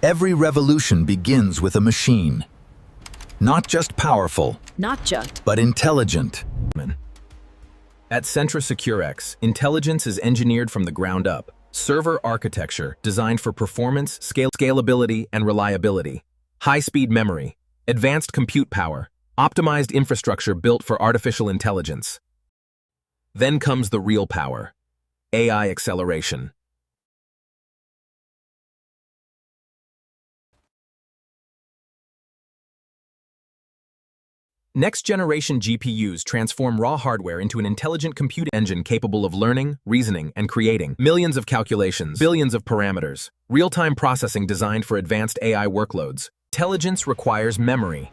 Every revolution begins with a machine. Not just powerful, Not just. but intelligent. At Centra SecureX, intelligence is engineered from the ground up. Server architecture designed for performance, scalability, and reliability. High-speed memory, advanced compute power, optimized infrastructure built for artificial intelligence. Then comes the real power, AI acceleration. Next-generation GPUs transform raw hardware into an intelligent compute engine capable of learning, reasoning, and creating millions of calculations, billions of parameters, real-time processing designed for advanced AI workloads. Intelligence requires memory,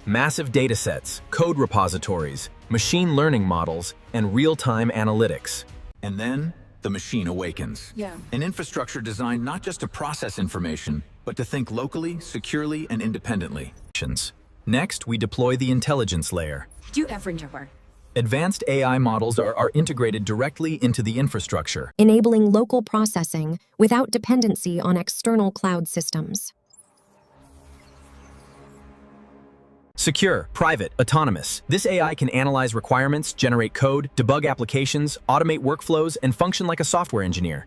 massive datasets, code repositories, machine learning models, and real-time analytics. And then, the machine awakens. Yeah. An infrastructure designed not just to process information, but to think locally, securely, and independently. Next, we deploy the intelligence layer. Do every work. Advanced AI models are integrated directly into the infrastructure. Enabling local processing without dependency on external cloud systems. Secure, private, autonomous. This AI can analyze requirements, generate code, debug applications, automate workflows, and function like a software engineer.